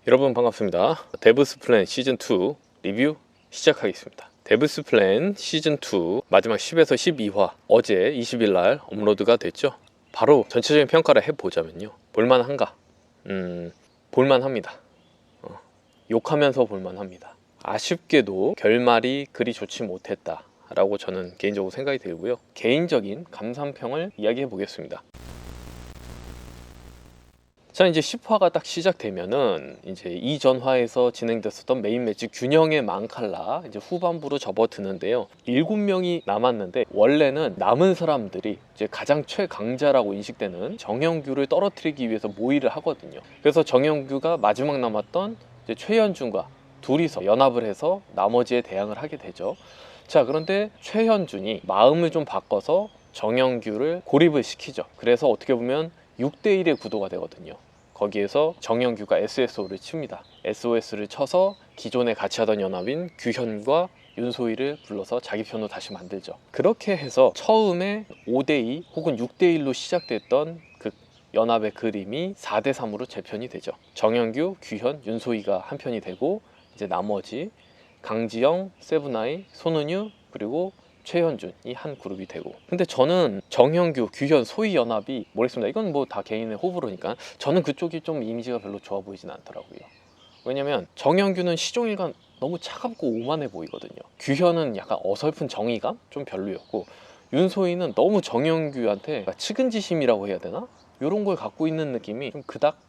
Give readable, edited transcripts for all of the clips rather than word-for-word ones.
여러분 반갑습니다. 데브스 플랜 시즌2 리뷰 시작하겠습니다. 데브스 플랜 시즌2 마지막 10에서 12화 어제 20일날 업로드가 됐죠. 바로 전체적인 평가를 해보자면요, 볼만한가? 볼만합니다. 욕하면서 볼만합니다. 아쉽게도 결말이 그리 좋지 못했다 라고 저는 개인적으로 생각이 들고요, 개인적인 감상평을 이야기해 보겠습니다. 자, 이제 10화가 딱 시작되면은 이제 이전 화에서 진행됐었던 메인 매치 균형의 망칼라 이제 후반부로 접어드는데요. 7명이 남았는데 원래는 남은 사람들이 이제 가장 최강자라고 인식되는 정영규를 떨어뜨리기 위해서 모의를 하거든요. 그래서 정영규가 마지막 남았던 이제 최현준과 둘이서 연합을 해서 나머지에 대항을 하게 되죠. 자, 그런데 최현준이 마음을 좀 바꿔서 정영규를 고립을 시키죠. 그래서 어떻게 보면 6대1의 구도가 되거든요. 거기에서 정영규가 SSO를 칩니다. SOS를 쳐서 기존에 같이 하던 연합인 규현과 윤소희를 불러서 자기 편으로 다시 만들죠. 그렇게 해서 처음에 5대2 혹은 6대1로 시작됐던 그 연합의 그림이 4대3으로 재편이 되죠. 정영규, 규현, 윤소희가 한 편이 되고, 이제 나머지 강지영, 세븐아이, 손은유, 그리고 최현준이 한 그룹이 되고. 근데 저는 정형규, 규현, 소희 연합이 모르겠습니다. 이건 뭐 다 개인의 호불호니까 저는 그쪽이 좀 이미지가 별로 좋아 보이진 않더라고요. 왜냐면 정형규는 시종일관 너무 차갑고 오만해 보이거든요. 규현은 약간 어설픈 정의감? 좀 별로였고, 윤소희는 너무 정형규한테 측은지심이라고 해야 되나? 이런 걸 갖고 있는 느낌이 좀 그닥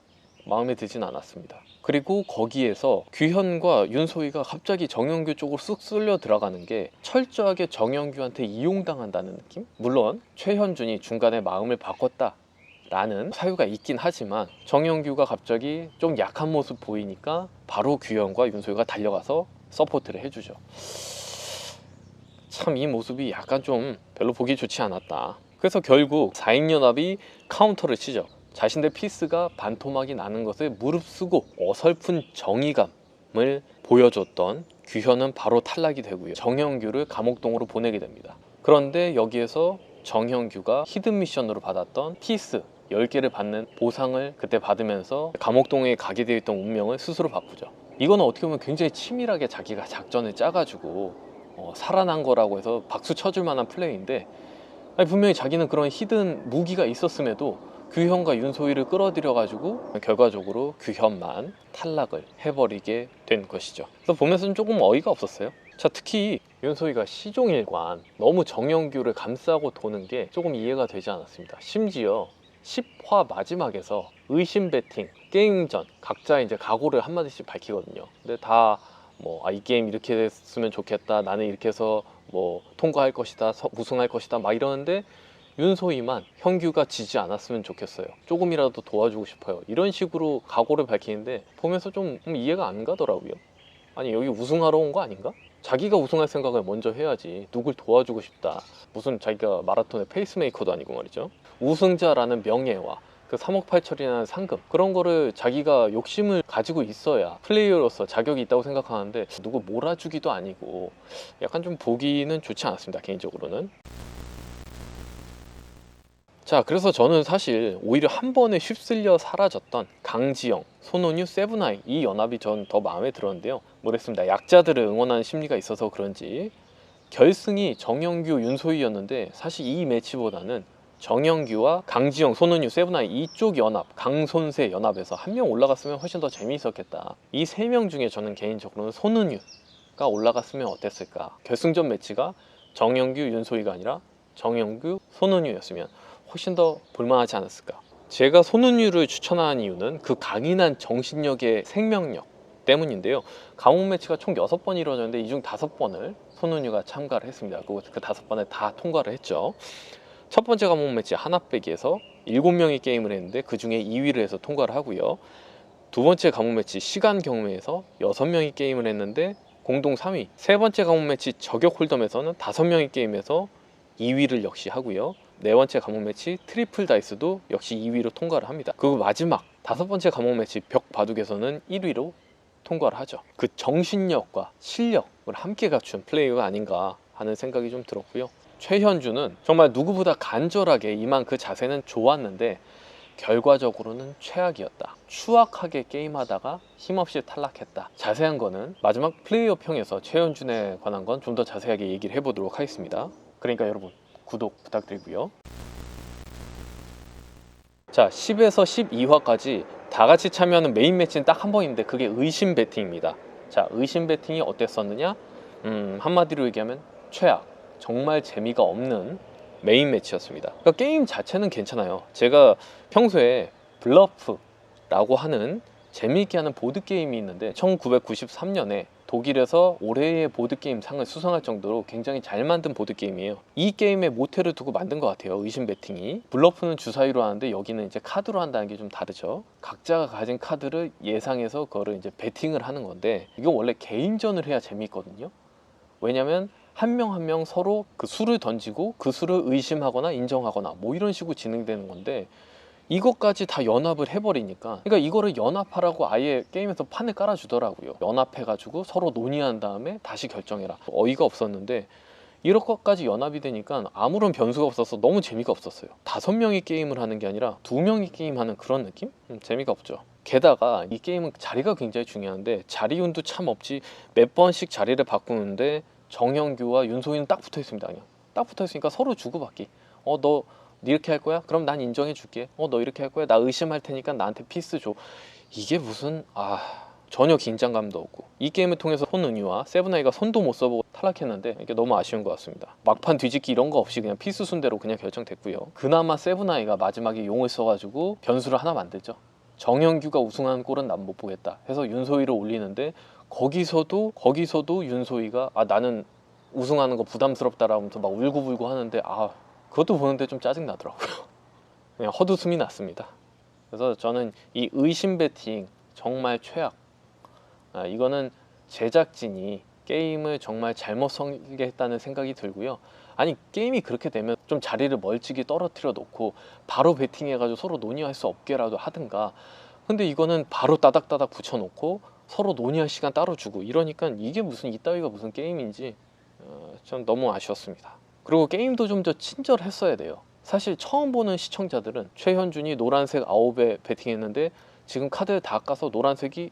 마음에 들진 않았습니다. 그리고 거기에서 규현과 윤소희가 갑자기 정영규 쪽으로 쑥 쓸려 들어가는 게 철저하게 정영규한테 이용당한다는 느낌? 물론 최현준이 중간에 마음을 바꿨다 라는 사유가 있긴 하지만 정영규가 갑자기 좀 약한 모습 보이니까 바로 규현과 윤소희가 달려가서 서포트를 해주죠. 참 이 모습이 약간 좀 별로 보기 좋지 않았다. 그래서 결국 4인연합이 카운터를 치죠. 자신들 피스가 반토막이 나는 것을 무릅쓰고 어설픈 정의감을 보여줬던 규현은 바로 탈락이 되고요, 정형규를 감옥동으로 보내게 됩니다. 그런데 여기에서 정형규가 히든 미션으로 받았던 피스 10개를 받는 보상을 그때 받으면서 감옥동에 가게 되어 있던 운명을 스스로 바꾸죠. 이거는 어떻게 보면 굉장히 치밀하게 자기가 작전을 짜가지고 살아난 거라고 해서 박수 쳐줄 만한 플레이인데, 분명히 자기는 그런 히든 무기가 있었음에도 규현과 윤소희를 끌어들여가지고 결과적으로 규현만 탈락을 해버리게 된 것이죠. 그래서 보면서 조금 어이가 없었어요. 자, 특히 윤소희가 시종일관 너무 정영규를 감싸고 도는 게 조금 이해가 되지 않았습니다. 심지어 10화 마지막에서 의심 배팅 게임 전 각자 이제 각오를 한마디씩 밝히거든요. 근데 다 이 게임 이렇게 됐으면 좋겠다, 나는 이렇게 해서 통과할 것이다, 우승할 것이다 막 이러는데, 윤소희만 형규가 지지 않았으면 좋겠어요, 조금이라도 도와주고 싶어요, 이런 식으로 각오를 밝히는데 보면서 좀 이해가 안 가더라고요. 아니, 여기 우승하러 온 거 아닌가? 자기가 우승할 생각을 먼저 해야지. 누굴 도와주고 싶다, 무슨 자기가 마라톤의 페이스메이커도 아니고 말이죠. 우승자라는 명예와 그 3억 8천이라는 상금, 그런 거를 자기가 욕심을 가지고 있어야 플레이어로서 자격이 있다고 생각하는데, 누구 몰아주기도 아니고 약간 좀 보기는 좋지 않았습니다, 개인적으로는. 자, 그래서 저는 사실 오히려 한 번에 휩쓸려 사라졌던 강지영, 손은유, 세븐아이 이 연합이 전 더 마음에 들었는데요, 모르겠습니다. 약자들을 응원하는 심리가 있어서 그런지 결승이 정영규, 윤소희였는데 사실 이 매치보다는 정영규와 강지영, 손은유, 세븐아이 이쪽 연합, 강손세 연합에서 한 명 올라갔으면 훨씬 더 재미있었겠다. 이 3명 중에 저는 개인적으로는 손은유가 올라갔으면 어땠을까. 결승전 매치가 정영규, 윤소희가 아니라 정영규, 손은유였으면 훨씬 더 볼만하지 않았을까. 제가 손은유를 추천한 이유는 그 강인한 정신력의 생명력 때문인데요. 감옥 매치가 총 6번 이루어졌는데 이 중 5번을 손은유가 참가를 했습니다. 그 5번을 다 통과를 했죠. 첫 번째 감옥 매치 하나 빼기에서 7명이 게임을 했는데 그 중에 2위를 해서 통과를 하고요. 두 번째 감옥 매치 시간 경매에서 6명이 게임을 했는데 공동 3위. 세 번째 감옥 매치 저격 홀덤에서는 5명이 게임해서 2위를 역시 하고요. 네 번째 감옥 매치 트리플 다이스도 역시 2위로 통과를 합니다. 그리고 마지막 5번째 감옥 매치 벽 바둑에서는 1위로 통과를 하죠. 그 정신력과 실력을 함께 갖춘 플레이어가 아닌가 하는 생각이 좀 들었고요. 최현준은 정말 누구보다 간절하게 임한 그 자세는 좋았는데, 결과적으로는 최악이었다. 추악하게 게임하다가 힘없이 탈락했다. 자세한 거는 마지막 플레이어 평에서 최현준에 관한 건 좀 더 자세하게 얘기를 해보도록 하겠습니다. 그러니까 여러분 구독 부탁드리고요. 자, 10에서 12화까지 다 같이 참여하는 메인 매치는 딱 한 번인데 그게 의심 배팅입니다. 자, 의심 배팅이 어땠었느냐? 한마디로 얘기하면 최악, 정말 재미가 없는 메인 매치였습니다. 그러니까 게임 자체는 괜찮아요. 제가 평소에 블러프라고 하는 재미있게 하는 보드게임이 있는데 1993년에 독일에서 올해의 보드게임 상을 수상할 정도로 굉장히 잘 만든 보드게임이에요. 이 게임의 모태를 두고 만든 것 같아요. 의심 배팅이. 블러프는 주사위로 하는데 여기는 이제 카드로 한다는 게 좀 다르죠. 각자가 가진 카드를 예상해서 그거를 이제 배팅을 하는 건데 이거 원래 개인전을 해야 재미있거든요. 왜냐면 한 명 한 명 서로 그 수를 던지고 그 수를 의심하거나 인정하거나 뭐 이런 식으로 진행되는 건데 이것까지 다 연합을 해버리니까, 그러니까 이거를 연합하라고 아예 게임에서 판을 깔아주더라고요. 연합해가지고 서로 논의한 다음에 다시 결정해라. 어이가 없었는데 이런 것까지 연합이 되니까 아무런 변수가 없어서 너무 재미가 없었어요. 5명이 게임을 하는 게 아니라 2명이 게임하는 그런 느낌? 재미가 없죠. 게다가 이 게임은 자리가 굉장히 중요한데 자리 운도 참 없지. 몇 번씩 자리를 바꾸는데 정형규와 윤소희는 딱 붙어 있습니다. 그냥 딱 붙어 있으니까 서로 주고받기. 너 이렇게 할 거야? 그럼 난 인정해 줄게. 너 이렇게 할 거야? 나 의심할 테니까 나한테 피스 줘. 이게 무슨 전혀 긴장감도 없고, 이 게임을 통해서 손은유와 세븐아이가 손도 못 써보고 탈락했는데 이게 너무 아쉬운 것 같습니다. 막판 뒤집기 이런 거 없이 그냥 피스 순대로 그냥 결정됐고요. 그나마 세븐아이가 마지막에 용을 써가지고 변수를 하나 만들죠. 정영규가 우승한 골은 난 못 보겠다 해서 윤소희를 올리는데 거기서도 윤소희가 나는 우승하는 거 부담스럽다라면서 막 울고불고 하는데 그것도 보는데 좀 짜증 나더라고요. 그냥 헛웃음이 났습니다. 그래서 저는 이 의심 배팅 정말 최악. 이거는 제작진이 게임을 정말 잘못 설계했다는 생각이 들고요. 아니, 게임이 그렇게 되면 좀 자리를 멀찍이 떨어뜨려 놓고 바로 배팅해가지고 서로 논의할 수 없게라도 하든가. 근데 이거는 바로 따닥따닥 붙여놓고 서로 논의할 시간 따로 주고 이러니까 이게 무슨 이따위가 무슨 게임인지 좀 너무 아쉬웠습니다. 그리고 게임도 좀 더 친절했어야 돼요. 사실 처음 보는 시청자들은 최현준이 노란색 9에 배팅했는데 지금 카드를 다 까서 노란색이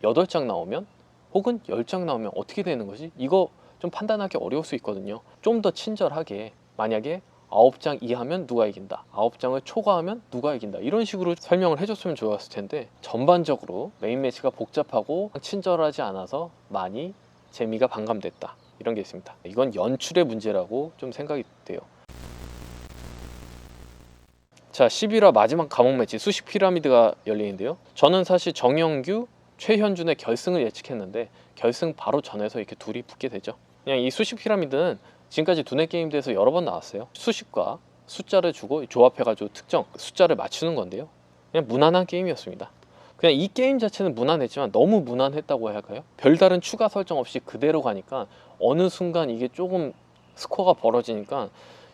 8장 나오면 혹은 10장 나오면 어떻게 되는 거지? 이거 좀 판단하기 어려울 수 있거든요. 좀 더 친절하게, 만약에 9장 이하면 누가 이긴다, 9장을 초과하면 누가 이긴다, 이런 식으로 설명을 해줬으면 좋았을 텐데 전반적으로 메인 매치가 복잡하고 친절하지 않아서 많이 재미가 반감됐다, 이런 게 있습니다. 이건 연출의 문제라고 좀 생각이 돼요. 자, 11화 마지막 감옥 매치 수식 피라미드가 열리는데요. 저는 사실 정영규, 최현준의 결승을 예측했는데 결승 바로 전에서 이렇게 둘이 붙게 되죠. 그냥 이 수식 피라미드는 지금까지 두뇌 게임대에서 여러 번 나왔어요. 수식과 숫자를 주고 조합해가지고 특정 숫자를 맞추는 건데요. 그냥 무난한 게임이었습니다. 그냥 이 게임 자체는 무난했지만 너무 무난했다고 해야 할까요? 별다른 추가 설정 없이 그대로 가니까 어느 순간 이게 조금 스코어가 벌어지니까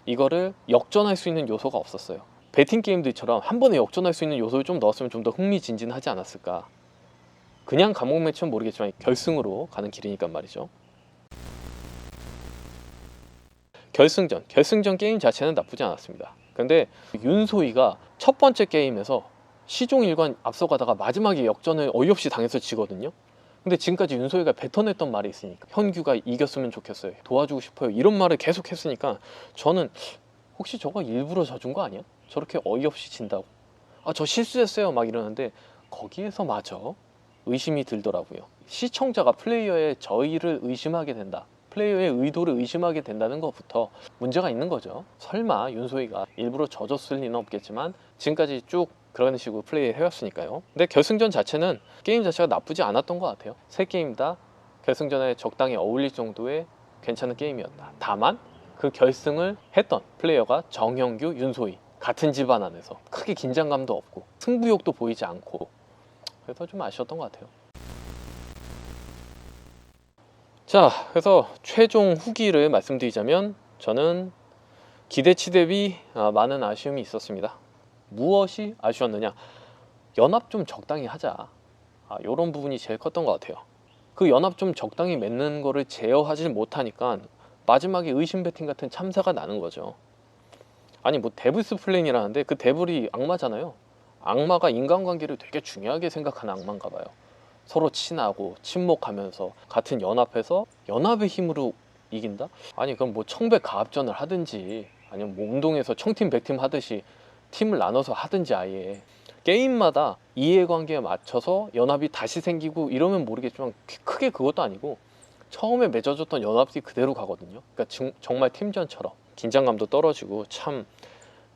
이거를 역전할 수 있는 요소가 없었어요. 배팅 게임들처럼 한 번에 역전할 수 있는 요소를 좀 넣었으면 좀 더 흥미진진하지 않았을까. 그냥 감옥 매치는 모르겠지만 결승으로 가는 길이니까 말이죠. 결승전 게임 자체는 나쁘지 않았습니다. 근데 윤소희가 첫 번째 게임에서 시종일관 앞서가다가 마지막에 역전을 어이없이 당해서 지거든요. 근데 지금까지 윤소희가 뱉어냈던 말이 있으니까 현규가 이겼으면 좋겠어요, 도와주고 싶어요, 이런 말을 계속 했으니까 저는 혹시 저거 일부러 져준 거 아니야? 저렇게 어이없이 진다고, 저 실수했어요 막 이러는데 거기에서 마저 의심이 들더라고요. 시청자가 플레이어의 저의를 의심하게 된다, 플레이어의 의도를 의심하게 된다는 것부터 문제가 있는 거죠. 설마 윤소희가 일부러 져줬을 리는 없겠지만 지금까지 쭉 그런 식으로 플레이 해왔으니까요. 근데 결승전 자체는 게임 자체가 나쁘지 않았던 것 같아요. 세 게임 다 결승전에 적당히 어울릴 정도의 괜찮은 게임이었다. 다만 그 결승을 했던 플레이어가 정형규, 윤소희, 같은 집안 안에서 크게 긴장감도 없고 승부욕도 보이지 않고, 그래서 좀 아쉬웠던 것 같아요. 자, 그래서 최종 후기를 말씀드리자면 저는 기대치 대비 많은 아쉬움이 있었습니다. 무엇이 아쉬웠느냐? 연합 좀 적당히 하자, 이런 부분이 제일 컸던 것 같아요. 그 연합 좀 적당히 맺는 거를 제어하지 못하니까 마지막에 의심 배팅 같은 참사가 나는 거죠. 아니, 뭐 데블스 플랜이라는데 그 데블이 악마잖아요. 악마가 인간관계를 되게 중요하게 생각하는 악마인가 봐요. 서로 친하고 친목하면서 같은 연합해서 연합의 힘으로 이긴다? 아니 그럼 뭐 청백가합전을 하든지 아니면 뭐 운동에서 청팀 백팀 하듯이 팀을 나눠서 하든지 아예 게임마다 이해관계에 맞춰서 연합이 다시 생기고 이러면 모르겠지만 크게 그것도 아니고 처음에 맺어졌던 연합이 그대로 가거든요. 그러니까 정말 팀전처럼 긴장감도 떨어지고 참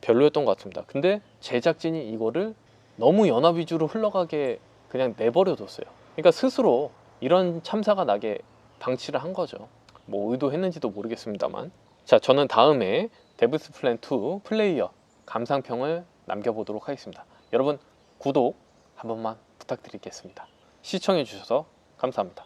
별로였던 것 같습니다. 근데 제작진이 이거를 너무 연합 위주로 흘러가게 그냥 내버려뒀어요. 그러니까 스스로 이런 참사가 나게 방치를 한 거죠. 뭐 의도했는지도 모르겠습니다만. 자, 저는 다음에 데브스 플랜 2 플레이어 감상평을 남겨보도록 하겠습니다. 여러분 구독 한 번만 부탁드리겠습니다. 시청해 주셔서 감사합니다.